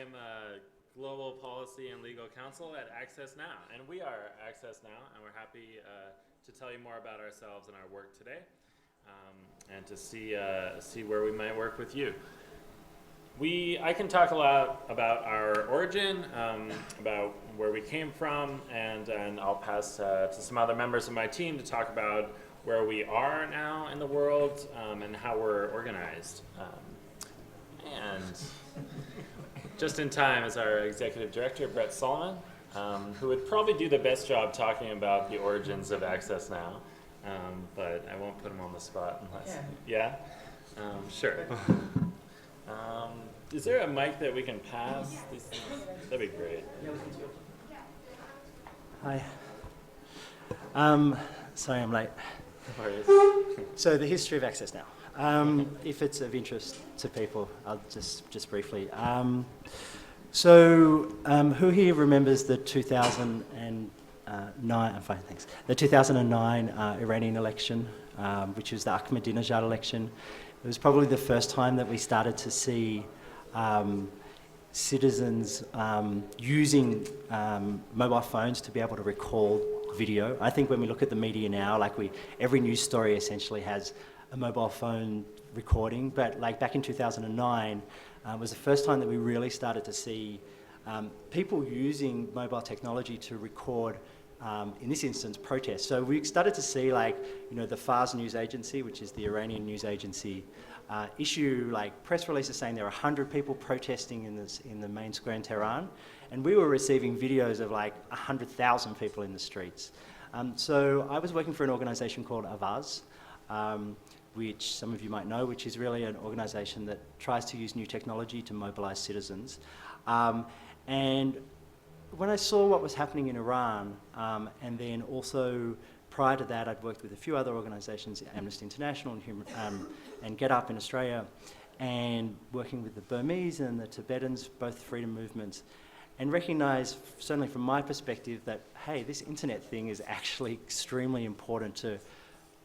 I'm Global Policy and Legal Counsel at Access Now, and we are Access Now, and we're happy to tell you more about ourselves and our work today, and to see where we might work with you. I can talk a lot about our origin, about where we came from, and I'll pass to some other members of my team to talk about where we are now in the world, and how we're organized. And just in time is our executive director, Brett Solomon, who would probably do the best job talking about the origins of Access Now, but I won't put him on the spot unless, yeah? Sure. Is there a mic that we can pass? That'd be great. Hi. Sorry I'm late. No worries. So the history of Access Now. If it's of interest to people, I'll just briefly. Who here remembers the 2009? I'm fine, thanks. The 2009 Iranian election, which was the Ahmadinejad election. It was probably the first time that we started to see citizens using mobile phones to be able to record video. I think when we look at the media now, every news story essentially has a mobile phone recording, but back in 2009 was the first time that we really started to see people using mobile technology to record, in this instance, protests. So we started to see the Fars news agency, which is the Iranian news agency, issue press releases saying there are 100 people protesting in the main square in Tehran, and we were receiving videos of 100,000 people in the streets. So I was working for an organisation called Avaz, which some of you might know, which is really an organisation that tries to use new technology to mobilise citizens. And when I saw what was happening in Iran, and then also prior to that, I'd worked with a few other organisations, Amnesty International and Get Up in Australia, and working with the Burmese and the Tibetans, both freedom movements, and recognised, certainly from my perspective, that, hey, this internet thing is actually extremely important to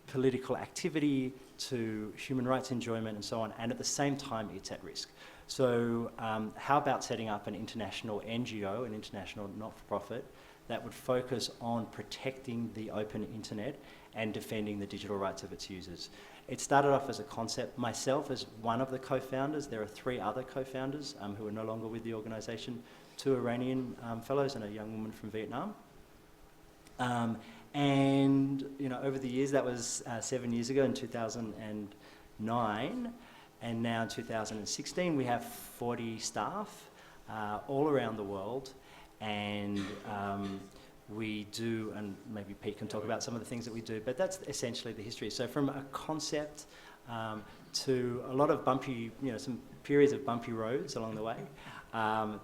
political activity, to human rights enjoyment and so on, and at the same time it's at risk. So how about setting up an international NGO, an international not-for-profit, that would focus on protecting the open internet and defending the digital rights of its users? It started off as a concept, myself as one of the co-founders. There are 3 other co-founders who are no longer with the organisation, 2 Iranian fellows and a young woman from Vietnam. And over the years, that was 7 years ago in 2009, and now in 2016 we have 40 staff all around the world, and we do, and maybe Pete can talk about some of the things that we do, but that's essentially the history. So from a concept to a lot of bumpy, some periods of bumpy roads along the way,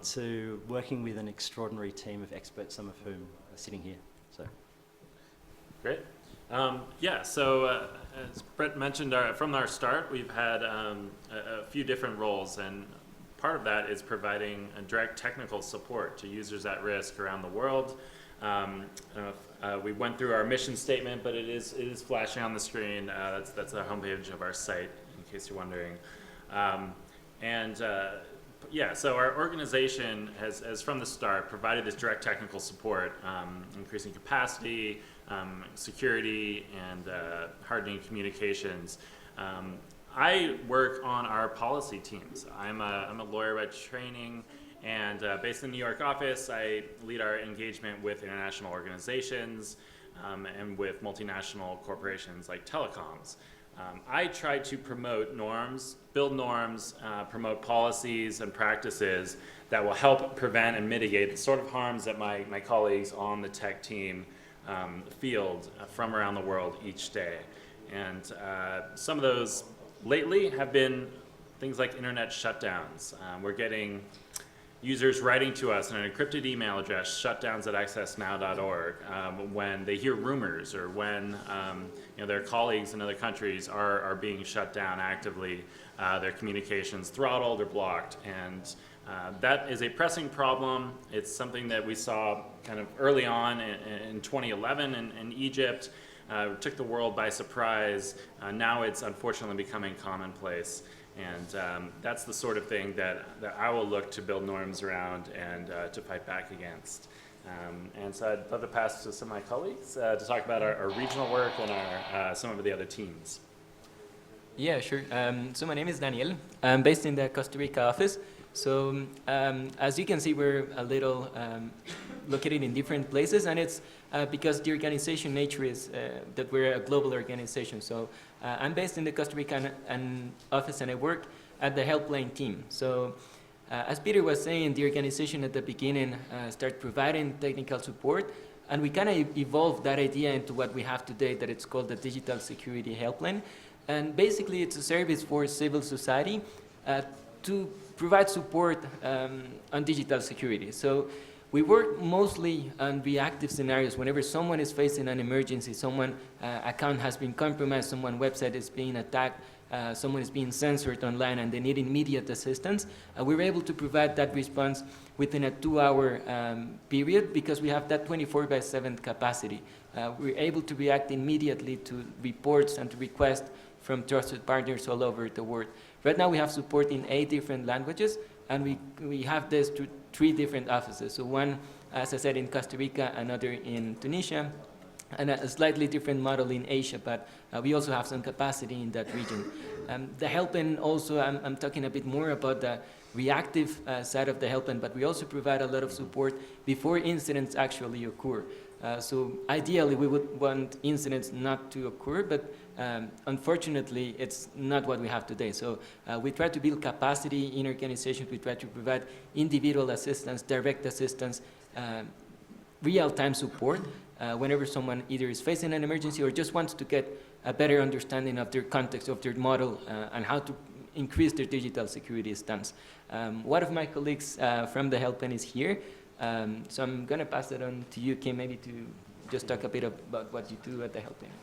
to working with an extraordinary team of experts, some of whom are sitting here. So. Great. So as Brett mentioned, from our start, we've had a few different roles, and part of that is providing a direct technical support to users at risk around the world. We went through our mission statement, but it is flashing on the screen. That's the homepage of our site, in case you're wondering. So our organization has from the start provided this direct technical support, increasing capacity, security, and hardening communications. I work on our policy teams. I'm a lawyer by training, and based in the New York office, I lead our engagement with international organizations and with multinational corporations like telecoms. I try to promote norms, build norms, promote policies and practices that will help prevent and mitigate the sort of harms that my colleagues on the tech team field from around the world each day. And some of those lately have been things like internet shutdowns. We're getting users writing to us in an encrypted email address, shutdowns@accessnow.org, when they hear rumors or when their colleagues in other countries are being shut down actively, their communications throttled or blocked. And that is a pressing problem. It's something that we saw kind of early on in 2011 in Egypt, took the world by surprise. Now it's unfortunately becoming commonplace. And that's the sort of thing that I will look to build norms around and to fight back against. And so I'd love to pass to some of my colleagues to talk about our regional work and some of the other teams. Yeah, sure. So my name is Daniel. I'm based in the Costa Rica office. So as you can see, we're a little located in different places, and it's because the organization nature is that we're a global organization. So I'm based in the Costa Rica office, and I work at the helpline team. So as Peter was saying, the organization at the beginning started providing technical support, and we kind of evolved that idea into what we have today, that it's called the Digital Security Helpline. And basically, it's a service for civil society to provide support on digital security. So we work mostly on reactive scenarios. Whenever someone is facing an emergency, someone account has been compromised, someone website is being attacked, someone is being censored online and they need immediate assistance, we're able to provide that response within a 2-hour period because we have that 24/7 capacity. We're able to react immediately to reports and to requests from trusted partners all over the world. Right now we have support in 8 different languages, and we have this through 3 different offices. So one, as I said, in Costa Rica, another in Tunisia, and a slightly different model in Asia, but we also have some capacity in that region. The helpline also, I'm talking a bit more about the reactive side of the helpline, but we also provide a lot of support before incidents actually occur. So ideally, we would want incidents not to occur, but unfortunately, it's not what we have today. So we try to build capacity in organizations. We try to provide individual assistance, direct assistance, real-time support whenever someone either is facing an emergency or just wants to get a better understanding of their context, of their model, and how to increase their digital security stance. One of my colleagues from the helpline is here. So I'm going to pass it on to you, Kim, maybe to just talk a bit about what you do at the helpline.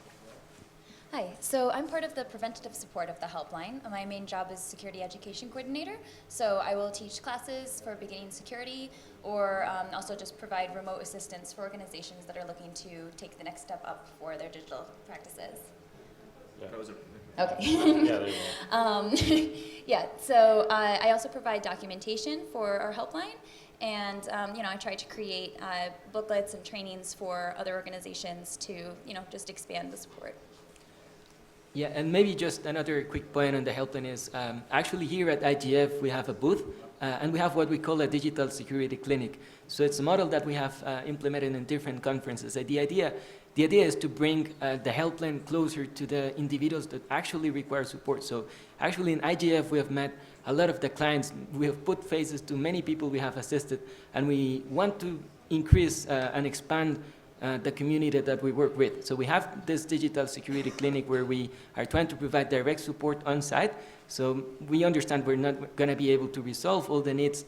Hi, so I'm part of the preventative support of the helpline. My main job is security education coordinator, so I will teach classes for beginning security or also just provide remote assistance for organizations that are looking to take the next step up for their digital practices. Yeah. Okay. Yeah, there you go. Yeah, so I also provide documentation for our helpline. And I try to create booklets and trainings for other organizations to, just expand the support. Yeah, and maybe just another quick point on the helpline is actually here at IGF we have a booth and we have what we call a digital security clinic. So it's a model that we have implemented in different conferences. The idea is to bring the helpline closer to the individuals that actually require support. So actually in IGF we have met a lot of the clients. We have put faces to many people we have assisted, and we want to increase and expand the community that we work with. So we have this digital security clinic where we are trying to provide direct support on site. So we understand we're not going to be able to resolve all the needs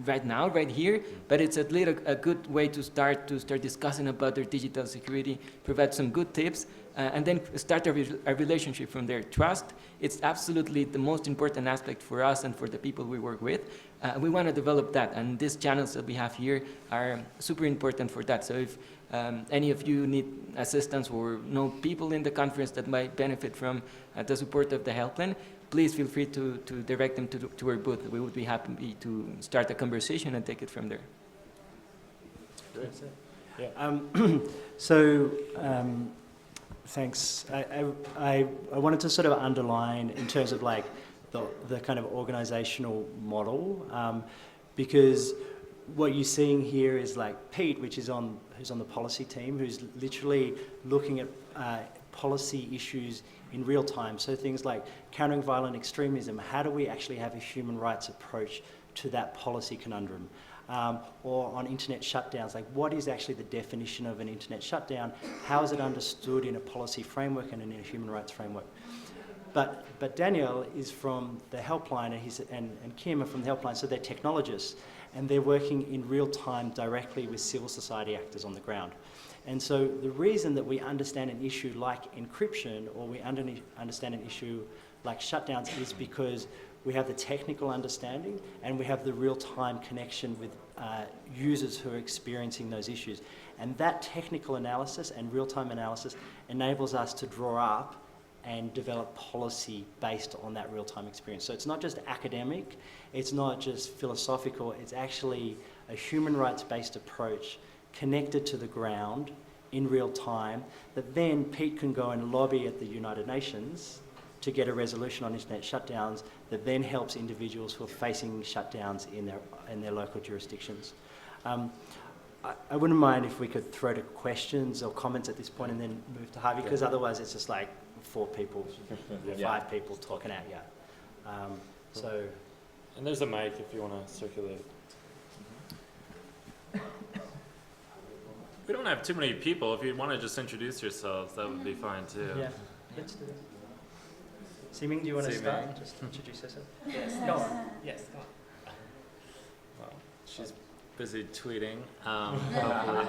right now, right here, but it's at least a good way to start discussing about their digital security, provide some good tips, and then start a relationship from there. Trust, it's absolutely the most important aspect for us and for the people we work with. We want to develop that, and these channels that we have here are super important for that. So if any of you need assistance or know people in the conference that might benefit from the support of the helpline, please feel free to direct them to our booth. We would be happy to start a conversation and take it from there. Great. Yeah. Thanks. I wanted to sort of underline in terms of like the kind of organizational model, because what you're seeing here is like Pete, who's on the policy team, who's literally looking at policy issues in real time. So things like countering violent extremism, how do we actually have a human rights approach to that policy conundrum? Or on internet shutdowns, like what is actually the definition of an internet shutdown? How is it understood in a policy framework and in a human rights framework? But Daniel is from the helpline and Kim are from the helpline, so they're technologists and they're working in real time directly with civil society actors on the ground. And so the reason that we understand an issue like encryption or we understand an issue like shutdowns is because we have the technical understanding and we have the real-time connection with users who are experiencing those issues. And that technical analysis and real-time analysis enables us to draw up and develop policy based on that real-time experience. So it's not just academic, it's not just philosophical, it's actually a human rights-based approach connected to the ground in real time that then Pete can go and lobby at the United Nations to get a resolution on internet shutdowns that then helps individuals who are facing shutdowns in their local jurisdictions. I wouldn't mind if we could throw to questions or comments at this point and then move to Harvey, because otherwise it's just like 4 people, 5 people talking out, So, And there's a mic if you want to circulate. We don't have too many people. If you want to just introduce yourselves, that would be fine too. yeah, let's do it. Siming, do you want to Siming. start? Just introduce yourself. Yes, Go on. Yes, come on. Well, she's busy tweeting. Hopefully.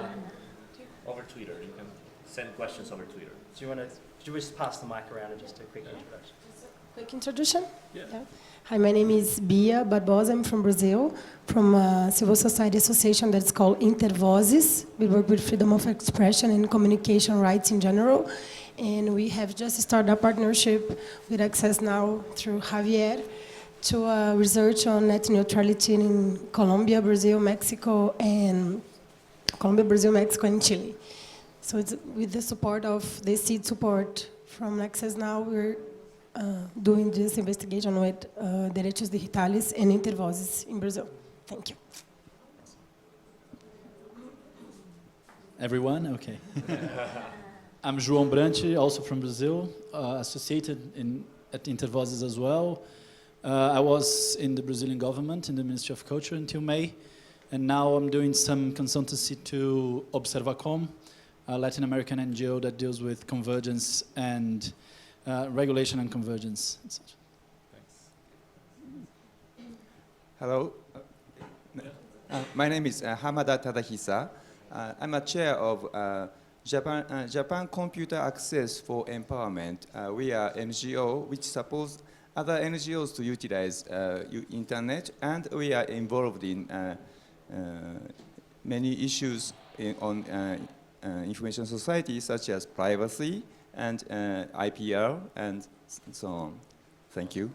Over Twitter, you can send questions over Twitter. Do you want to just pass the mic around and just a quick introduction? Quick introduction? Yeah. Hi, my name is Bia Barbosa. I'm from Brazil, from a civil society association that's called Intervozes. We work with freedom of expression and communication rights in general. And we have just started a partnership with Access Now through Javier to research on net neutrality in Colombia, Brazil, Mexico, and Chile. So it's with the support of the seed support from Access Now, we're doing this investigation with Direitos Digitales and Intervozes in Brazil. Thank you. Everyone? Okay. I'm João Brante, also from Brazil, associated at Intervozes as well. I was in the Brazilian government, in the Ministry of Culture until May, and now I'm doing some consultancy to Observacom, a Latin American NGO that deals with convergence and regulation and convergence. Thanks. Hello. My name is Hamada Tadahisa. I'm a chair of Japan Computer Access for Empowerment. We are NGO which supports other NGOs to utilize internet, and we are involved in many issues on information society, such as privacy and IPR and so on. Thank you.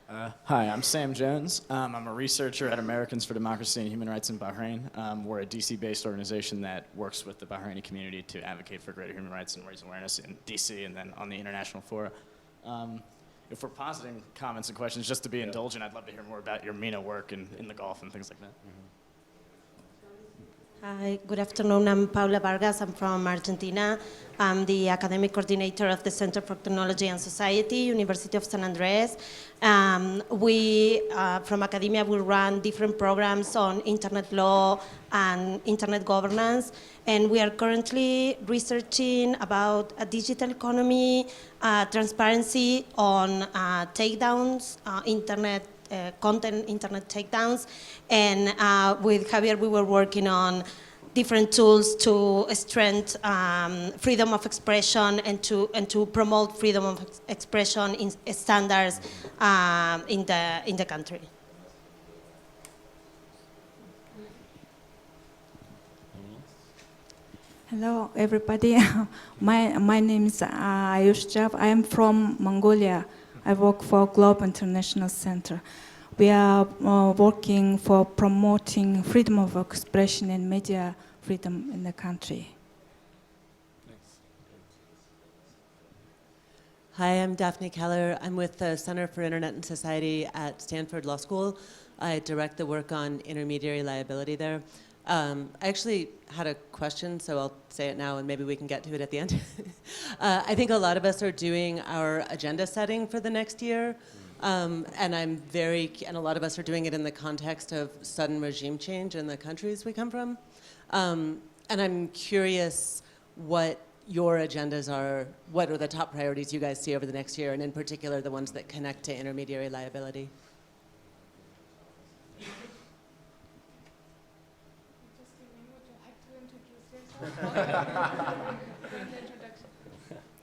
Hi, I'm Sam Jones. I'm a researcher at Americans for Democracy and Human Rights in Bahrain. We're a DC-based organization that works with the Bahraini community to advocate for greater human rights and raise awareness in DC and then on the international fora. If we're positing comments and questions, just to be indulgent, I'd love to hear more about your MENA work in the Gulf and things like that. Hi, good afternoon. I'm Paula Vargas. I'm from Argentina. I'm the academic coordinator of the Center for Technology and Society, University of San Andres. We, from academia, will run different programs on internet law and internet governance. And we are currently researching about a digital economy, transparency on takedowns, internet takedowns, and with Javier we were working on different tools to strengthen freedom of expression and to promote freedom of expression in standards in the country. Hello, everybody. My name is Ayush Jav. I am from Mongolia. I work for Global International Center. We are working for promoting freedom of expression and media freedom in the country. Hi, I'm Daphne Keller. I'm with the Center for Internet and Society at Stanford Law School. I direct the work on intermediary liability there. I actually had a question, so I'll say it now and maybe we can get to it at the end. I think a lot of us are doing our agenda setting for the next year, and a lot of us are doing it in the context of sudden regime change in the countries we come from. And I'm curious what your agendas are, what are the top priorities you guys see over the next year, and in particular the ones that connect to intermediary liability.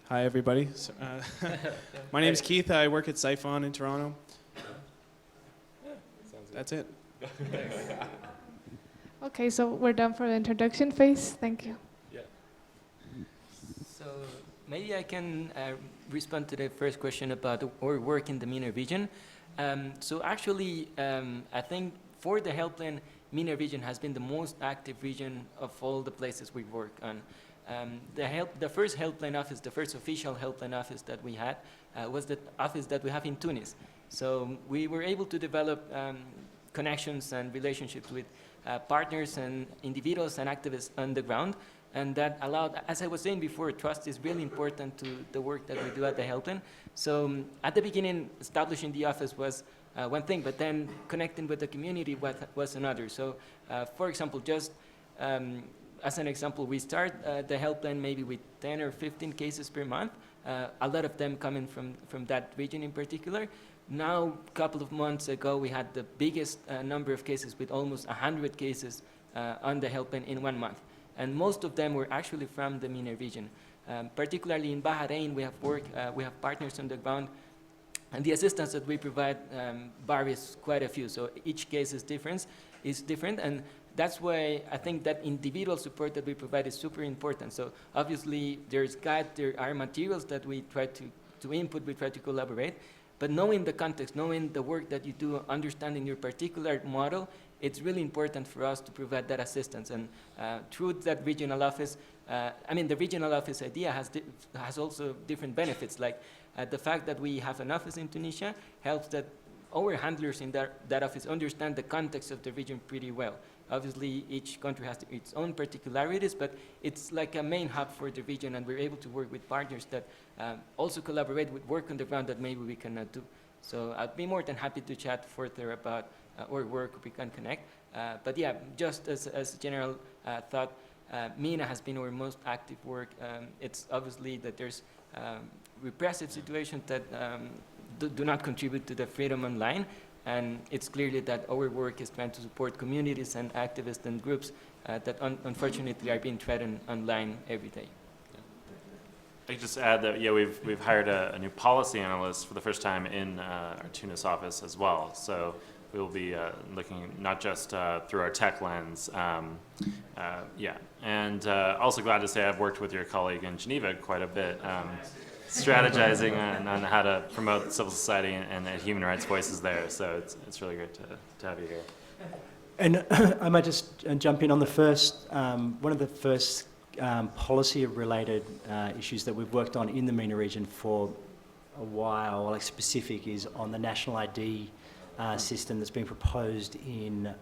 Hi, everybody. My name is Keith. I work at Siphon in Toronto. That's it. Okay, so we're done for the introduction phase. Thank you. So maybe I can respond to the first question about our work in the MENA region. So actually, I think for the helpline, MENA region has been the most active region of all the places we work on. The first helpline office, the first official helpline office that we had was the office that we have in Tunis. So we were able to develop connections and relationships with partners and individuals and activists on the ground. And that allowed, as I was saying before, trust is really important to the work that we do at the helpline. So at the beginning, establishing the office was one thing, but then connecting with the community was another. So for example, just as an example, we start the helpline maybe with 10 or 15 cases per month, a lot of them coming from that region in particular. Now, a couple of months ago, we had the biggest number of cases with almost 100 cases on the helpline in 1 month. And most of them were actually from the MENA region. Particularly in Bahrain, we have partners on the ground, and the assistance that we provide varies quite a few. So each case is different, and that's why I think that individual support that we provide is super important. So obviously, there are materials that we try to input, we try to collaborate, but knowing the context, knowing the work that you do, understanding your particular model, it's really important for us to provide that assistance. And through that regional office, the regional office idea has also different benefits, like the fact that we have an office in Tunisia helps that our handlers in that office understand the context of the region pretty well. Obviously, each country has its own particularities, but it's like a main hub for the region, and we're able to work with partners that also collaborate with work on the ground that maybe we cannot do. So I'd be more than happy to chat further about our work, we can connect. But yeah, just as a general thought, MENA has been our most active work. It's obviously that there's repressive situations that do not contribute to the freedom online. And it's clearly that our work is trying to support communities and activists and groups that unfortunately are being threatened online every day. I could just add that, yeah, we've hired a new policy analyst for the first time in our Tunis office as well. So we'll be looking not just through our tech lens. And also glad to say I've worked with your colleague in Geneva quite a bit, strategizing on how to promote civil society and human rights voices there. So it's really great to have you here. And I might just jump in on the first, one of the first policy-related issues that we've worked on in the MENA region for a while, like specific, is on the national ID system that's being proposed in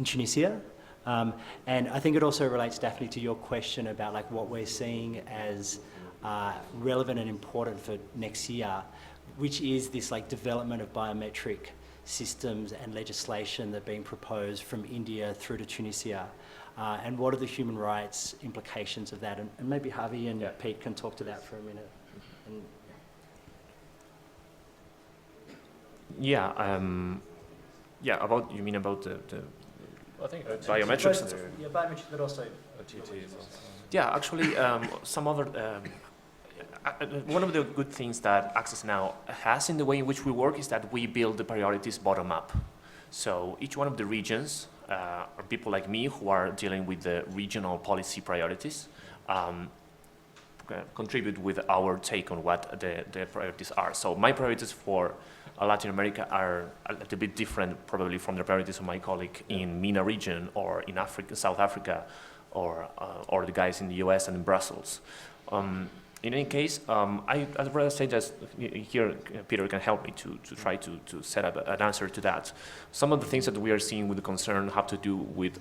Tunisia. And I think it also relates, Daphne, to your question about like what we're seeing as relevant and important for next year, which is this like development of biometric systems and legislation that are being proposed from India through to Tunisia. And what are the human rights implications of that? And maybe Harvey and Pete can talk to that for a minute. About, you mean about the I think biometrics? Yeah, biometrics, but also OTTs. Yeah, actually, some other. One of the good things that Access Now has in the way in which we work is that we build the priorities bottom up. So each one of the regions are people like me who are dealing with the regional policy priorities, contribute with our take on what the priorities are. So my priorities for Latin America are a little bit different probably from the priorities of my colleague in MENA region or in Africa, South Africa, or the guys in the US and in Brussels. In any case, I'd rather say that here Peter can help me to try to set up an answer to that. Some of the things that we are seeing with the concern have to do with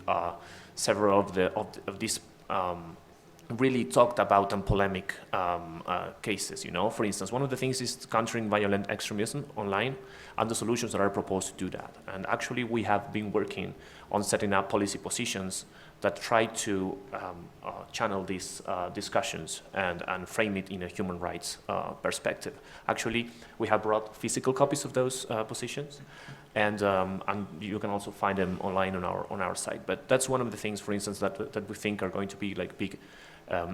several of these really talked about and polemic cases. You know, for instance, one of the things is countering violent extremism online and the solutions that are proposed to do that. And actually, we have been working on setting up policy positions that try to channel these discussions and frame it in a human rights perspective. Actually, we have brought physical copies of those positions, and you can also find them online on our site. But that's one of the things, for instance, that we think are going to be like big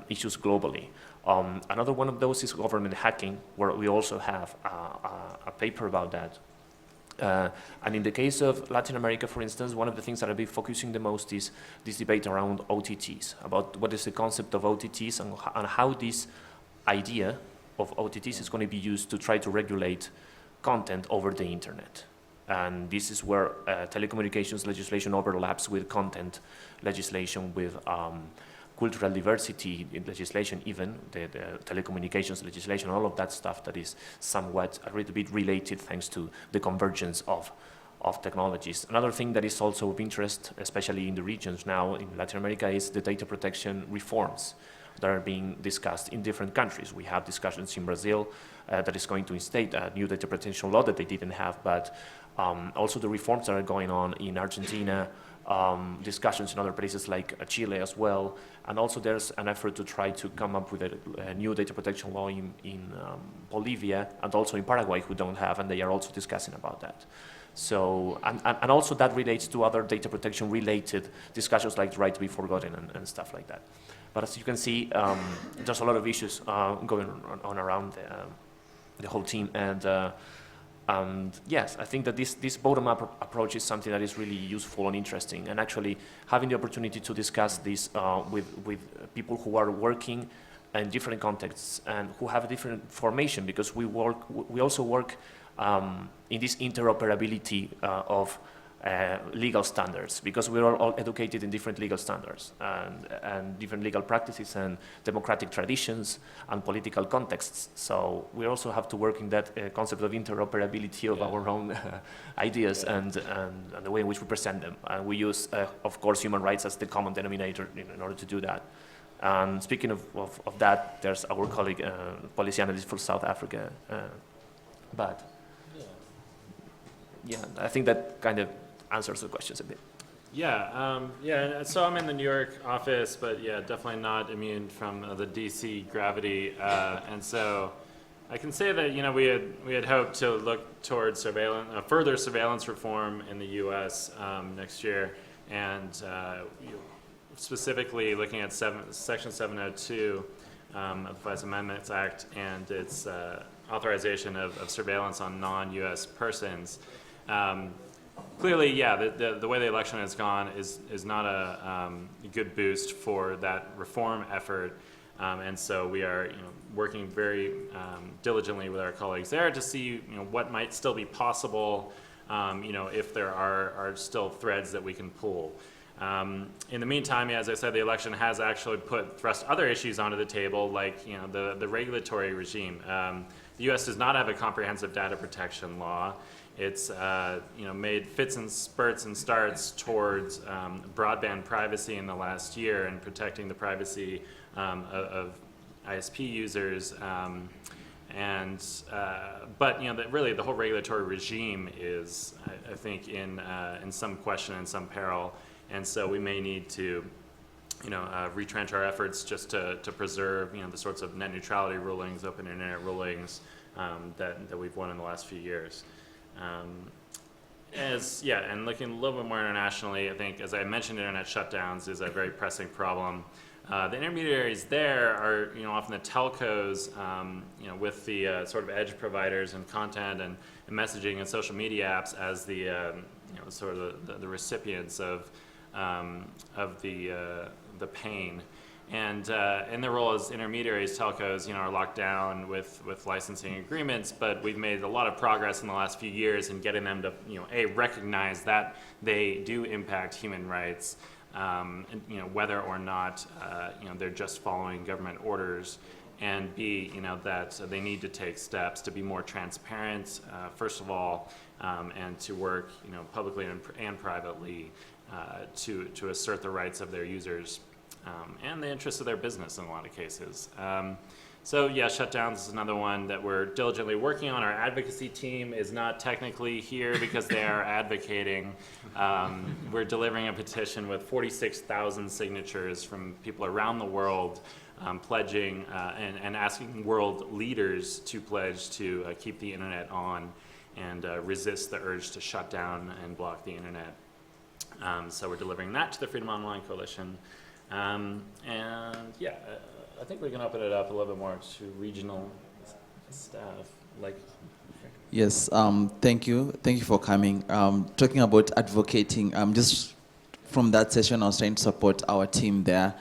issues globally. Another one of those is government hacking, where we also have a paper about that. And in the case of Latin America, for instance, one of the things that I'll be focusing the most is this debate around OTTs, about what is the concept of OTTs and how this idea of OTTs is going to be used to try to regulate content over the internet. And this is where telecommunications legislation overlaps with content legislation, with cultural diversity in legislation, even the telecommunications legislation, all of that stuff that is somewhat a little bit related thanks to the convergence of technologies. Another thing that is also of interest, especially in the regions now in Latin America, is the data protection reforms that are being discussed in different countries. We have discussions in Brazil that is going to instate a new data protection law that they didn't have, but also the reforms that are going on in Argentina, discussions in other places like Chile as well, and also there's an effort to try to come up with a new data protection law in Bolivia and also in Paraguay, who don't have, and they are also discussing about that. So, and also that relates to other data protection related discussions like right to be forgotten and stuff like that. But as you can see, there's a lot of issues going on around the whole team, and yes, I think that this bottom-up approach is something that is really useful and interesting, and actually having the opportunity to discuss this with people who are working in different contexts and who have a different formation, because we also work in this interoperability of legal standards, because we're all educated in different legal standards and different legal practices and democratic traditions and political contexts. So we also have to work in that concept of interoperability of our own ideas and the way in which we present them. And we use, of course, human rights as the common denominator in order to do that. And speaking of that, there's our colleague, Policiana, this is for South Africa. But yeah, I think that kind of answers the questions a bit. Yeah, so I'm in the New York office, but yeah, definitely not immune from the DC gravity. And so I can say that, we had hoped to look towards further surveillance reform in the US next year, and specifically looking at Section 702 of the Vice Amendments Act and its authorization of surveillance on non-US persons. Clearly, yeah, the way the election has gone is not a good boost for that reform effort, and so we are working very diligently with our colleagues there to see what might still be possible, if there are still threads that we can pull. In the meantime, as I said, the election has actually thrust other issues onto the table, like the regulatory regime. The U.S. does not have a comprehensive data protection law. It's made fits and spurts and starts towards broadband privacy in the last year and protecting the privacy of ISP users. But really the whole regulatory regime is, I think, in some question and some peril, and so we may need to retrench our efforts just to preserve the sorts of net neutrality rulings, open internet rulings that we've won in the last few years. And looking a little bit more internationally, I think, as I mentioned, internet shutdowns is a very pressing problem. The intermediaries there are, often the telcos, with the sort of edge providers and content and messaging and social media apps as the, sort of the recipients of the pain. And in their role as intermediaries, telcos, are locked down with licensing agreements, but we've made a lot of progress in the last few years in getting them to, recognize that they do impact human rights, and, whether or not, they're just following government orders, and B, that they need to take steps to be more transparent, first of all, and to work, publicly and privately to assert the rights of their users. And the interests of their business in a lot of cases. So yeah, shutdowns is another one that we're diligently working on. Our advocacy team is not technically here because they are advocating. We're delivering a petition with 46,000 signatures from people around the world pledging and asking world leaders to pledge to keep the internet on and resist the urge to shut down and block the internet. So we're delivering that to the Freedom Online Coalition. And yeah, I think we can open it up a little bit more to regional staff. Like, Yes, thank you. Thank you for coming. Talking about advocating, just from that session, I was trying to support our team there.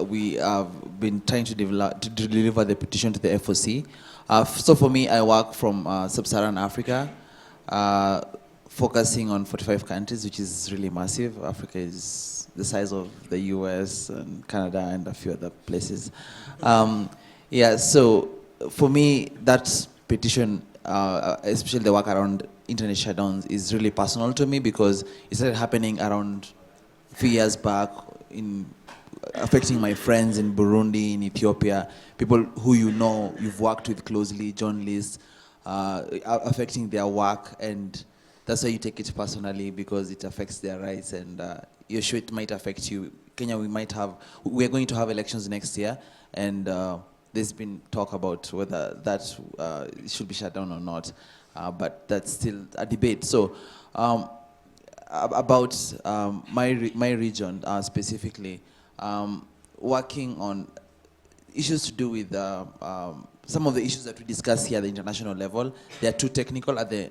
We have been trying to deliver the petition to the FOC. So for me, I work from Sub-Saharan Africa, focusing on 45 countries, which is really massive. Africa is the size of the US and Canada and a few other places. Yeah, so for me, that petition, especially the work around internet shutdowns, is really personal to me because it started happening around a few years back, affecting my friends in Burundi, in Ethiopia, people who you've worked with closely, journalists, affecting their work, and that's why you take it personally because it affects their rights, and you're sure it might affect you. Kenya, we're going to have elections next year, and there's been talk about whether that should be shut down or not, but that's still a debate. So about my region specifically, working on issues to do with some of the issues that we discuss here at the international level. They are too technical at the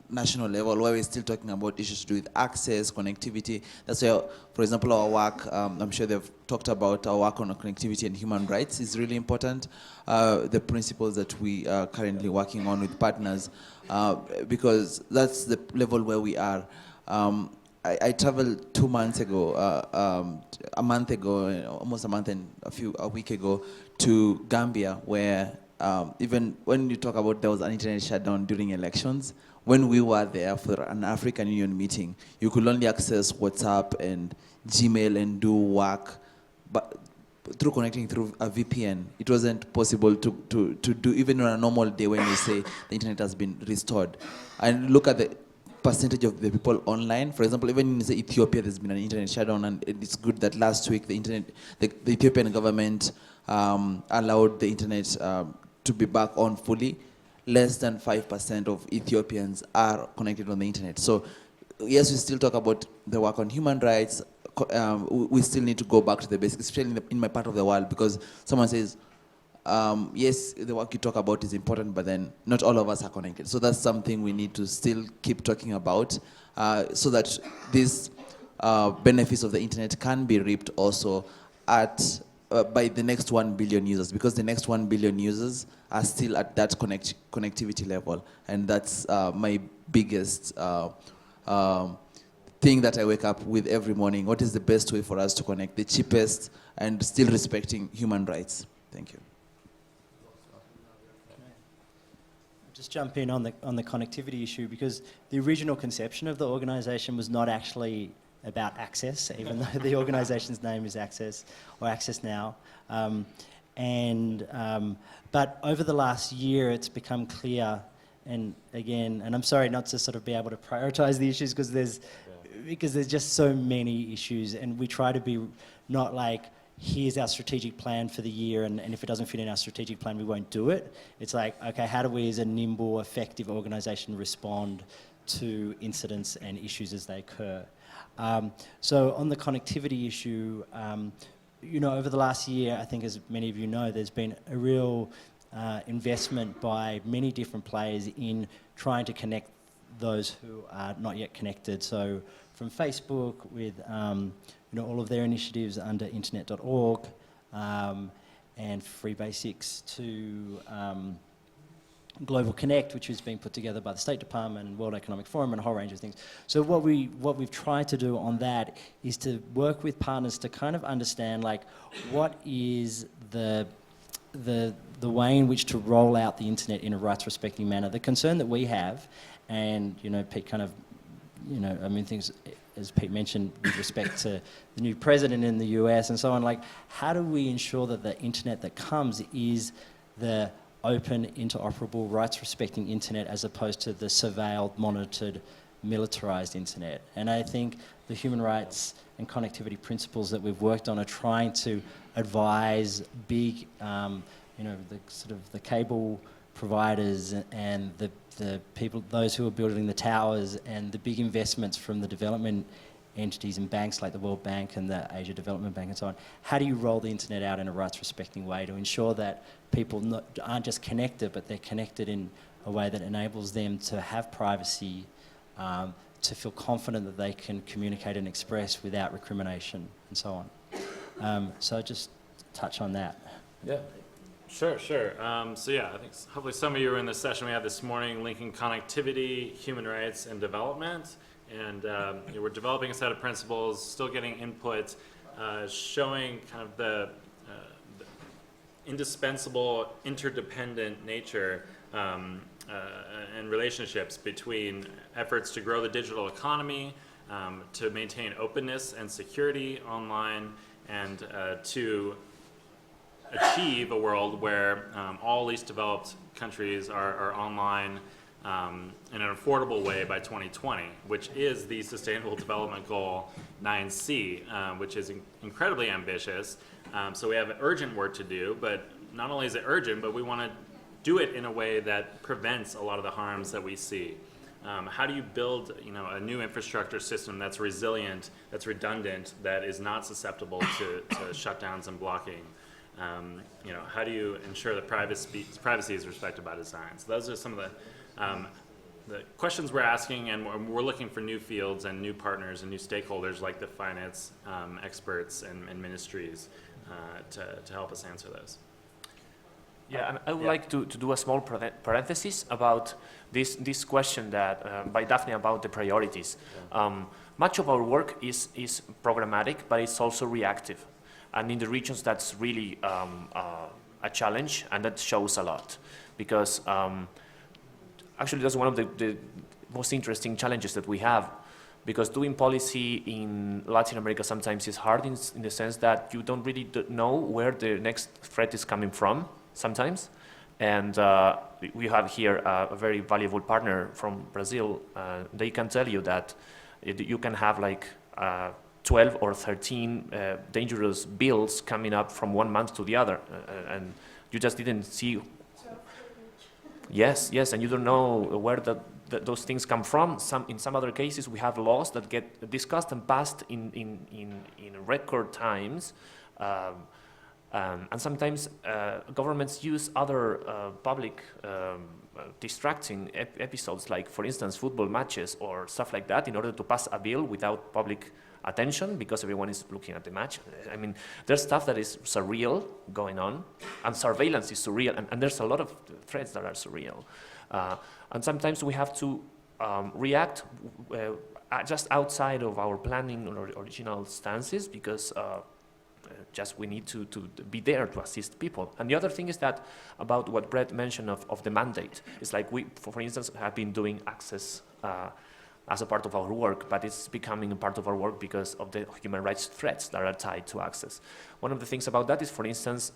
national level, where we're still talking about issues to do with access, connectivity. That's why, for example, our work, I'm sure they've talked about our work on connectivity and human rights is really important. The principles that we are currently working on with partners, because that's the level where we are. I traveled 2 months ago, a month ago, almost a month and a week ago, to Gambia, where even when you talk about there was an internet shutdown during elections, when we were there for an African Union meeting, you could only access WhatsApp and Gmail and do work, but through connecting through a VPN. It wasn't possible to do, even on a normal day when you say the internet has been restored. And look at the percentage of the people online. For example, even in Ethiopia, there's been an internet shutdown, and it's good that last week the Ethiopian government allowed the internet to be back on fully. Less than 5% of Ethiopians are connected on the internet. So yes, we still talk about the work on human rights. We still need to go back to the basics, especially in my part of the world, because someone says, yes, the work you talk about is important, but then not all of us are connected. So that's something we need to still keep talking about, so that these benefits of the internet can be reaped also at by the next 1 billion users, because the next 1 billion users are still at that connectivity level. And that's my biggest thing that I wake up with every morning. What is the best way for us to connect, the cheapest, and still respecting human rights? Thank you. Just jump in on the connectivity issue, because the original conception of the organisation was not actually about access, even though the organisation's name is Access, or Access Now. But over the last year, it's become clear, and again, and I'm sorry not to sort of be able to prioritise the issues, because there's just so many issues, and we try to be not like, here's our strategic plan for the year, and if it doesn't fit in our strategic plan, we won't do it. It's like, okay, how do we as a nimble, effective organisation respond to incidents and issues as they occur? So on the connectivity issue, over the last year, I think as many of you know, there's been a real investment by many different players in trying to connect those who are not yet connected. So from Facebook with all of their initiatives under internet.org, and Free Basics, to Global Connect, which has been put together by the State Department and World Economic Forum and a whole range of things. So what we've tried to do on that is to work with partners to kind of understand, like, what is the way in which to roll out the internet in a rights-respecting manner. The concern that we have, and Pete kind of, things, as Pete mentioned, with respect to the new president in the US and so on, like, how do we ensure that the internet that comes is the open, interoperable, rights-respecting internet, as opposed to the surveilled, monitored, militarized internet? And I think the human rights and connectivity principles that we've worked on are trying to advise big, the cable providers and the people, those who are building the towers, and the big investments from the development entities and banks like the World Bank and the Asia Development Bank and so on. How do you roll the internet out in a rights-respecting way to ensure that people aren't just connected, but they're connected in a way that enables them to have privacy, to feel confident that they can communicate and express without recrimination and so on. So just touch on that. Yeah. Sure. So yeah, I think hopefully some of you were in the session we had this morning, linking connectivity, human rights, and development. And we're developing a set of principles, still getting input, showing kind of the indispensable interdependent nature and relationships between efforts to grow the digital economy, to maintain openness and security online, and to achieve a world where all least developed countries are online in an affordable way by 2020, which is the Sustainable Development Goal 9C, which is incredibly ambitious. So we have urgent work to do, but not only is it urgent, but we want to do it in a way that prevents a lot of the harms that we see. How do you build, a new infrastructure system that's resilient, that's redundant, that is not susceptible to shutdowns and blocking? How do you ensure that privacy is respected by design? So those are some of the questions we're asking, and we're looking for new fields and new partners and new stakeholders like the finance experts and ministries to help us answer those. Yeah, and I would like to do a small parenthesis about this question that by Daphne about the priorities. Much of our work is programmatic, but it's also reactive. And in the regions, that's really a challenge, and that shows a lot. Because actually, that's one of the most interesting challenges that we have. Because doing policy in Latin America sometimes is hard in the sense that you don't really know where the next threat is coming from sometimes. And we have here a very valuable partner from Brazil. They can tell you that you can have like 12 or 13 dangerous bills coming up from one month to the other, and you just didn't see. Yes, and you don't know where those things come from. In some other cases, we have laws that get discussed and passed in record times, and sometimes governments use other public distracting episodes, like for instance football matches or stuff like that, in order to pass a bill without public attention because everyone is looking at the match. I mean, there's stuff that is surreal going on, and surveillance is surreal, and there's a lot of threats that are surreal. And sometimes we have to react just outside of our planning or original stances because just we need to be there to assist people. And the other thing is that about what Brett mentioned of the mandate. It's like we, for instance, have been doing access as a part of our work, but it's becoming a part of our work because of the human rights threats that are tied to access. One of the things about that is, for instance,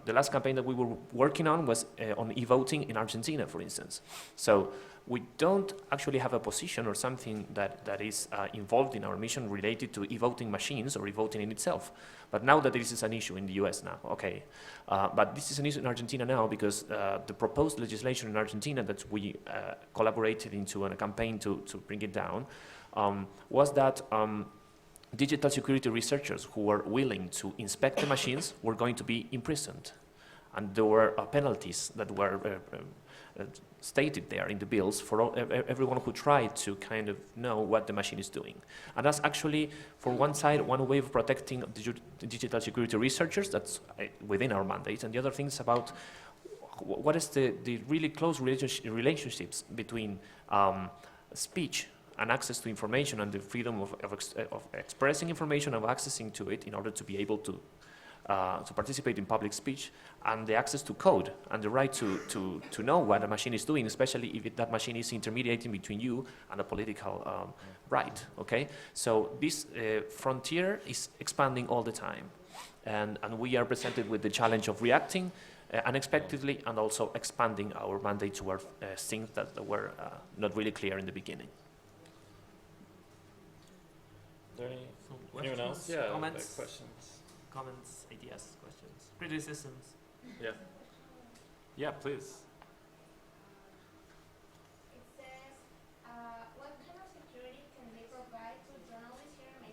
the last campaign that we were working on was on e-voting in Argentina, for instance. So we don't actually have a position or something that is involved in our mission related to e-voting machines or e-voting in itself. But now that this is an issue in the US now, okay. But this is an issue in Argentina now because the proposed legislation in Argentina that we collaborated into on a campaign to bring it down was that digital security researchers who were willing to inspect the machines were going to be imprisoned. And there were penalties that were stated there in the bills for everyone who tried to kind of know what the machine is doing. And that's actually, for one side, one way of protecting digital security researchers, that's within our mandate, and the other thing is about what is the really close relationships between speech and access to information and the freedom of expressing information, of accessing to it in order to be able to participate in public speech, and the access to code and the right to know what a machine is doing, especially if that machine is intermediating between you and a political right, okay? So this frontier is expanding all the time, and we are presented with the challenge of reacting unexpectedly and also expanding our mandate toward things that were not really clear in the beginning. Is there anyone else? Yeah, comments? Questions? Comments, ideas, questions, criticisms? Yeah. Yeah, please. It says, what kind of security can they provide to journalists here in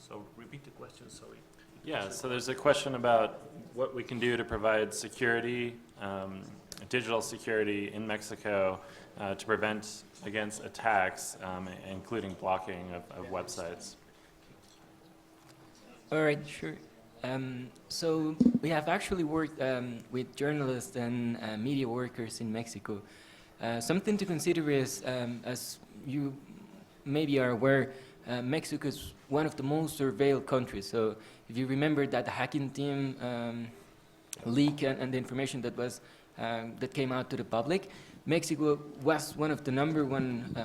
So repeat the question, sorry. Yeah, so there's a question about what we can do to provide security, digital security in Mexico to prevent against attacks, including blocking of websites. All right, sure. So we have actually worked with journalists and media workers in Mexico. Something to consider is, as you maybe are aware, Mexico is one of the most surveilled countries. So if you remember that the hacking team leak and the information that was that came out to the public, Mexico was one of the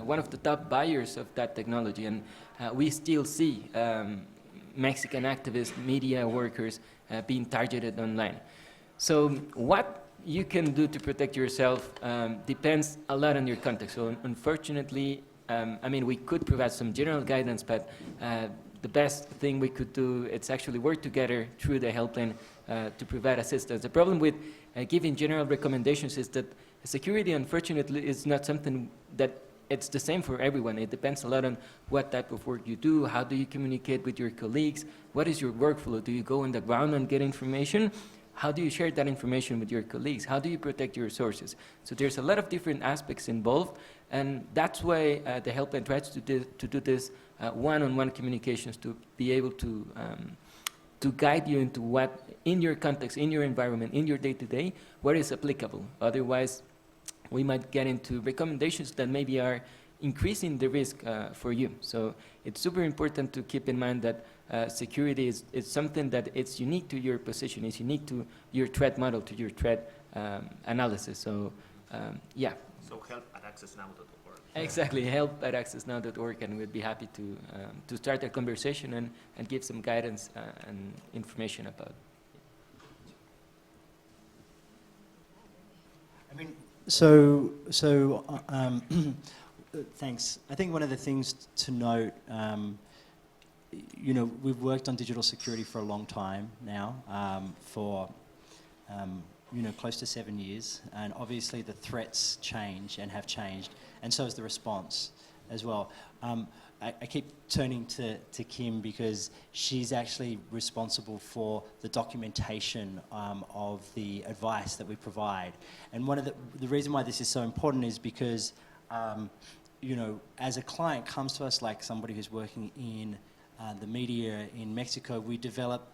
one of the top buyers of that technology, and we still see Mexican activists, media workers being targeted online. So what you can do to protect yourself depends a lot on your context. So unfortunately, I mean, we could provide some general guidance, but the best thing we could do is actually work together through the helpline to provide assistance. The problem with giving general recommendations is that security, unfortunately, is not something that it's the same for everyone. It depends a lot on what type of work you do, how do you communicate with your colleagues, what is your workflow? Do you go on the ground and get information? How do you share that information with your colleagues? How do you protect your sources? So there's a lot of different aspects involved, and that's why the helpline tries to do this one-on-one communications to be able to guide you into what, in your context, in your environment, in your day-to-day, what is applicable. Otherwise, we might get into recommendations that maybe are increasing the risk for you. So it's super important to keep in mind that security is something that it's unique to your position, it's unique to your threat model, to your threat analysis. So yeah. So help at accessnow.org. Exactly, help at accessnow.org, and we'd be happy to start a conversation and give some guidance and information about it. I mean, thanks. I think one of the things to note, you know, we've worked on digital security for a long time now, you know, close to 7 years, and obviously the threats change and have changed, and so is the response as well. I keep turning to Kim because she's actually responsible for the documentation of the advice that we provide. And one of the reason why this is so important is because, you know, as a client comes to us, like somebody who's working in the media in Mexico, we develop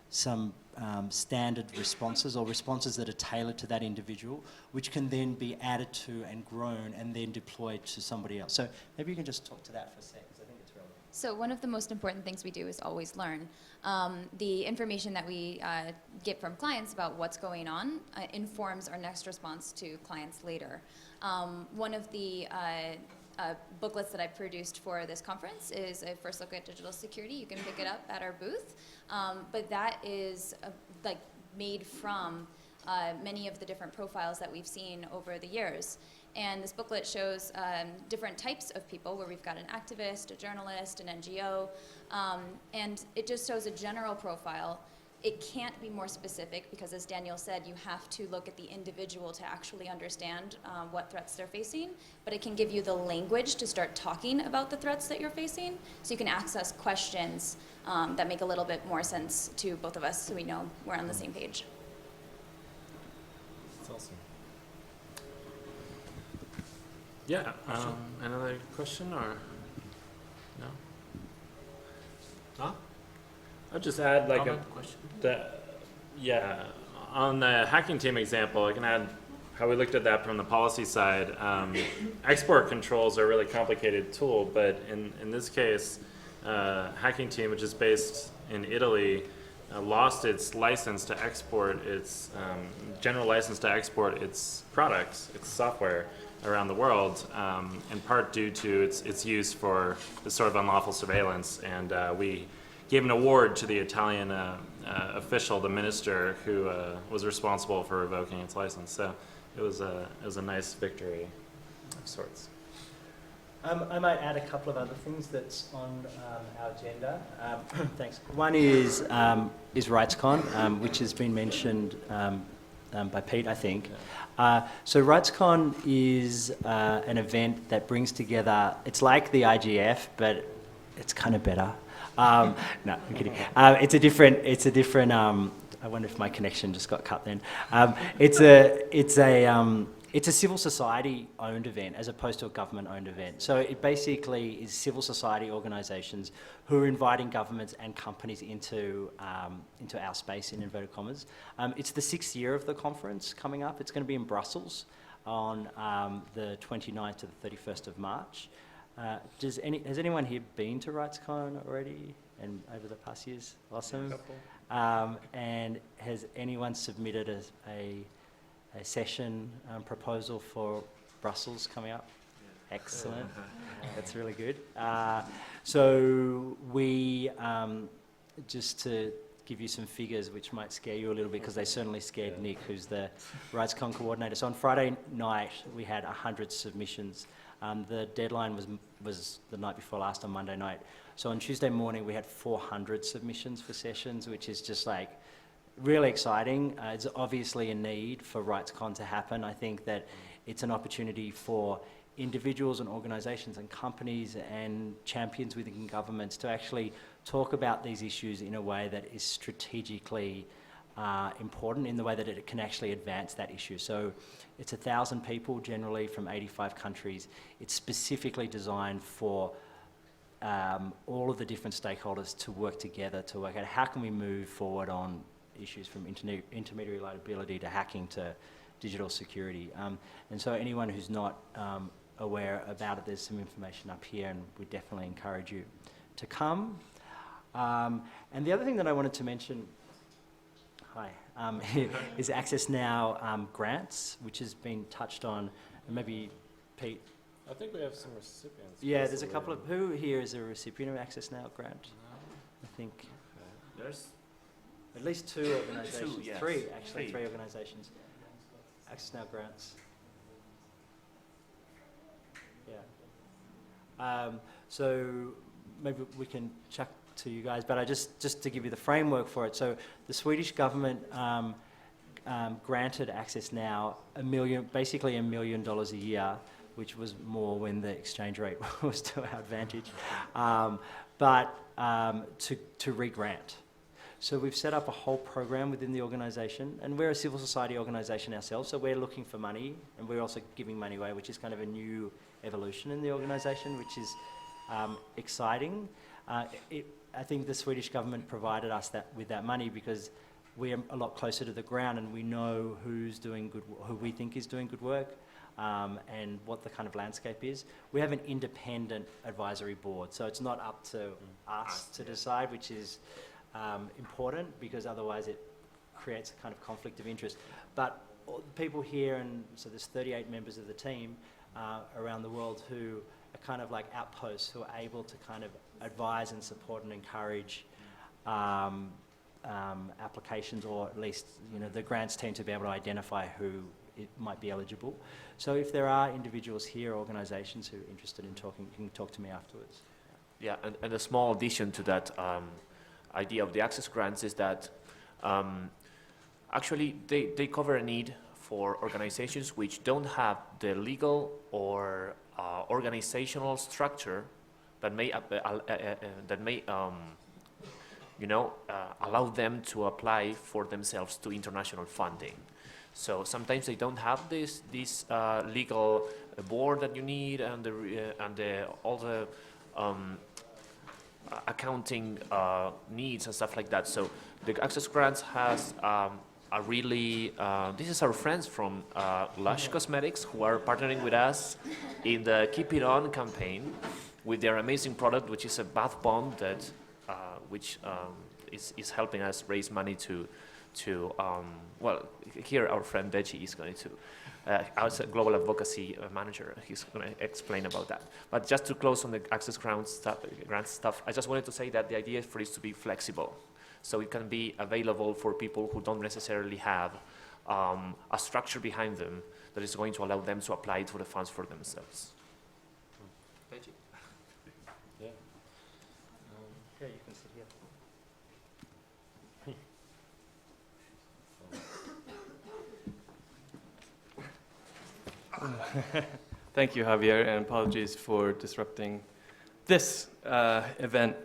some standard responses or responses that are tailored to that individual, which can then be added to and grown and then deployed to somebody else. So maybe you can just talk to that for a sec, because I think it's relevant. So one of the most important things we do is always learn. The information that we get from clients about what's going on informs our next response to clients later. One of the booklets that I produced for this conference is a first look at digital security. You can pick it up at our booth, but that is like made from many of the different profiles that we've seen over the years. And this booklet shows different types of people, where we've got an activist, a journalist, an NGO, and it just shows a general profile. It can't be more specific because, as Daniel said, you have to look at the individual to actually understand what threats they're facing, but it can give you the language to start talking about the threats that you're facing, so you can access questions that make a little bit more sense to both of us, so we know we're on the same page. That's awesome. Yeah, another question or no? Huh? I'll just add like on the hacking team example, I can add how we looked at that from the policy side. Export controls are a really complicated tool, but in this case, hacking team, which is based in Italy, lost its license to export its general license to export its products, its software around the world, in part due to its use for this sort of unlawful surveillance, and we gave an award to the Italian official, the minister, who was responsible for revoking its license. So it was a nice victory of sorts. I might add a couple of other things that's on our agenda. Thanks. One is RightsCon, which has been mentioned by Pete, I think. So RightsCon is an event that brings together, it's like the IGF, but it's kind of better. No, I'm kidding. It's a different. I wonder if my connection just got cut then. It's a civil society-owned event as opposed to a government-owned event. So it basically is civil society organisations who are inviting governments and companies into our space, in inverted commas. It's the 6th year of the conference coming up. It's going to be in Brussels on the 29th to the 31st of March. Has anyone here been to RightsCon already and over the past years? Awesome. And has anyone submitted a session proposal for Brussels coming up? Yeah. Excellent. That's really good. So we, just to give you some figures which might scare you a little bit, because they certainly scared Nick, who's the RightsCon coordinator. So on Friday night we had 100 submissions. The deadline was the night before last, on Monday night. So on Tuesday morning we had 400 submissions for sessions, which is just like really exciting. It's obviously a need for RightsCon to happen. I think that it's an opportunity for individuals and organisations and companies and champions within governments to actually talk about these issues in a way that is strategically important, in the way that it can actually advance that issue. So it's 1,000 people generally from 85 countries. It's specifically designed for all of the different stakeholders to work together to work out how can we move forward on issues from intermediary liability to hacking to digital security. And so anyone who's not aware about it, there's some information up here, and we definitely encourage you to come. And the other thing that I wanted to mention, is Access Now grants, which has been touched on, and maybe Pete. I think we have some recipients. Yeah, there's a couple of, who here is a recipient of Access Now grant? I think. There's at least 2 organisations. 2, yes. 3, actually, 3 organisations. Access Now grants. Yeah. So maybe we can chuck to you guys, but I just to give you the framework for it. So the Swedish government granted Access Now basically $1 million a year, which was more when the exchange rate was to our advantage, but to re-grant. So we've set up a whole program within the organisation, and we're a civil society organisation ourselves, so we're looking for money, and we're also giving money away, which is kind of a new evolution in the organisation, which is exciting. I think the Swedish government provided us with that money because we're a lot closer to the ground, and we know who we think is doing good work, and what the kind of landscape is. We have an independent advisory board, so it's not up to us to decide, which is important, because otherwise it creates a kind of conflict of interest. But all the people here, and so there's 38 members of the team around the world who are kind of like outposts who are able to kind of advise and support and encourage applications, or at least the grants team to be able to identify who it might be eligible. So if there are individuals here, organisations who are interested in talking, you can talk to me afterwards. Yeah, and a small addition to that idea of the access grants is that actually they cover a need for organizations which don't have the legal or organizational structure that may allow them to apply for themselves to international funding. So sometimes they don't have this legal board that you need, and all the accounting needs and stuff like that. So the Access Grants has a really, this is our friends from Lush Cosmetics, who are partnering with us in the Keep It On campaign with their amazing product, which is a bath bomb that which is helping us raise money to well, here our friend Deji is going to, as a global advocacy manager, he's going to explain about that. But just to close on the Access grant stuff, I just wanted to say that the idea is for it to be flexible. So it can be available for people who don't necessarily have a structure behind them that is going to allow them to apply for the funds for themselves. Deji? Yeah. Yeah, you can sit here. Thank you, Javier, and apologies for disrupting this event.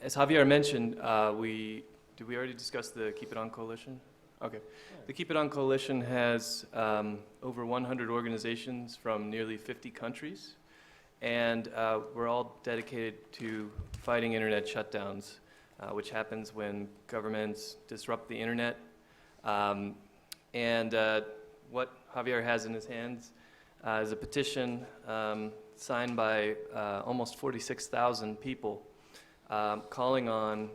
As Javier mentioned, did we already discuss the Keep It On Coalition? Okay. The Keep It On Coalition has over 100 organizations from nearly 50 countries, and we're all dedicated to fighting internet shutdowns, which happens when governments disrupt the internet. What Javier has in his hands is a petition signed by almost 46,000 people calling on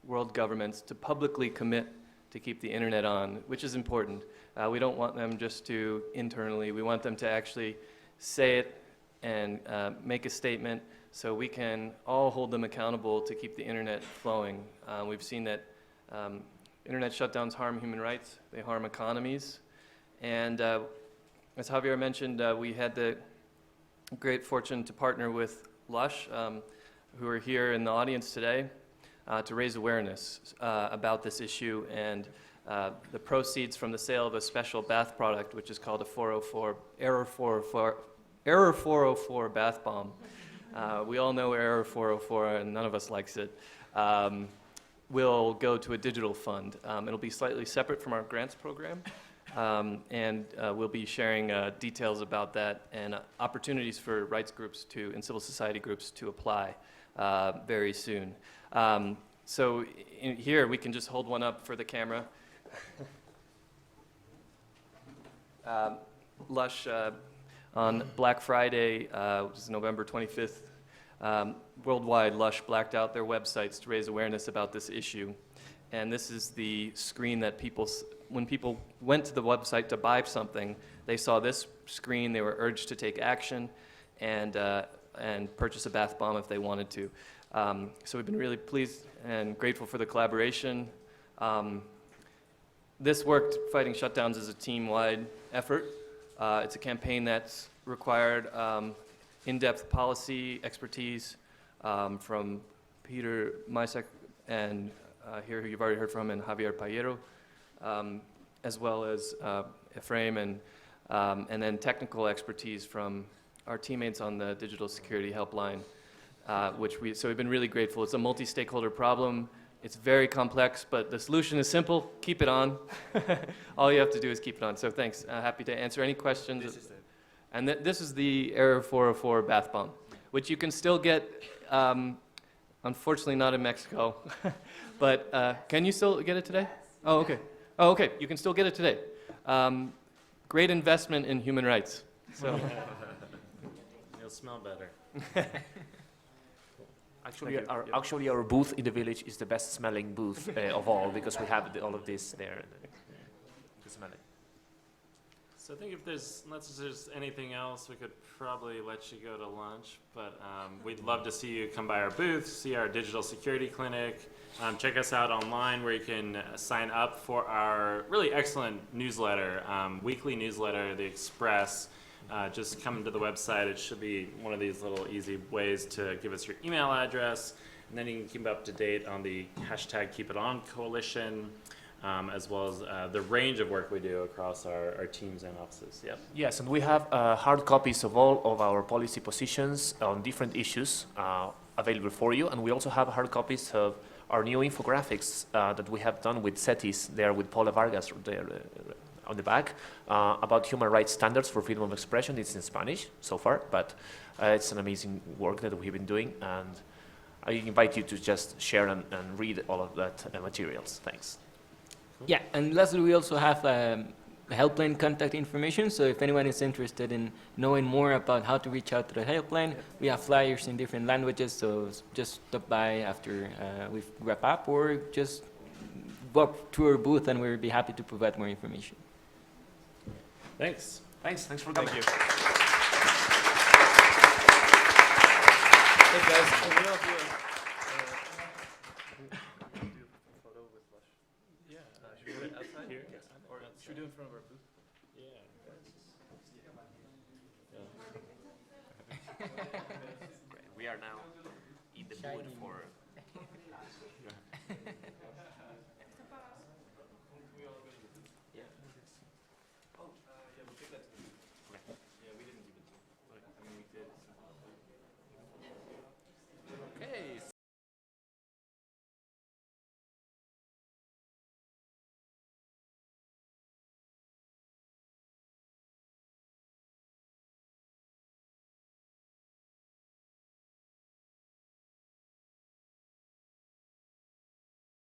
world governments to publicly commit to keep the internet on, which is important. We don't want them just to internally, we want them to actually say it and make a statement so we can all hold them accountable to keep the internet flowing. We've seen that internet shutdowns harm human rights, they harm economies, and as Javier mentioned, we had the great fortune to partner with Lush, who are here in the audience today, to raise awareness about this issue, and the proceeds from the sale of a special bath product, which is called a 404, Error 404 bath bomb. We all know Error 404, and none of us likes it. Will go to a digital fund. It'll be slightly separate from our grants program, and we'll be sharing details about that and opportunities for rights groups and civil society groups to apply very soon. So here we can just hold one up for the camera. Lush on Black Friday, which is November 25th, worldwide, Lush blacked out their websites to raise awareness about this issue. And this is the screen that when people went to the website to buy something, they saw this screen, they were urged to take action and purchase a bath bomb if they wanted to. So we've been really pleased and grateful for the collaboration. This work, fighting shutdowns, is a team-wide effort. It's a campaign that's required in-depth policy expertise from Peter Misek and here who you've already heard from, and Javier Payero, as well as Ephraim, and then technical expertise from our teammates on the Digital Security Helpline, so we've been really grateful. It's a multi-stakeholder problem. It's very complex, but the solution is simple. Keep it on. All you have to do is keep it on. So thanks. Happy to answer any questions. This is it. And this is the Error 404 bath bomb, which you can still get, unfortunately not in Mexico, but can you still get it today? Oh, okay. Oh, okay. You can still get it today. Great investment in human rights. So you'll smell better. Actually, our booth in the village is the best smelling booth of all, because we have all of this there to smell it. So I think unless there's anything else, we could probably let you go to lunch, but we'd love to see you come by our booth, see our digital security clinic, check us out online where you can sign up for our really excellent newsletter, weekly newsletter, The Express. Just come to the website. It should be one of these little easy ways to give us your email address, and then you can keep up to date on the hashtag Keep It On Coalition, as well as the range of work we do across our teams and offices. Yep. Yes, and we have hard copies of all of our policy positions on different issues available for you, and we also have hard copies of our new infographics that we have done with CETIS there with Paula Vargas there on the back about human rights standards for freedom of expression. It's in Spanish so far, but it's an amazing work that we've been doing, and I invite you to just share and read all of that materials. Thanks. Yeah, and lastly, we also have helpline contact information, so if anyone is interested in knowing more about how to reach out to the helpline, we have flyers in different languages, so just stop by after we wrap up, or just walk to our booth and we'll be happy to provide more information. Thanks. Thanks for coming. Thank you. Hey guys, can we all do a photo with Lush? Yeah. Should we do it outside? Here? Or should we do it in front of our booth? Yeah. We are now in the mood for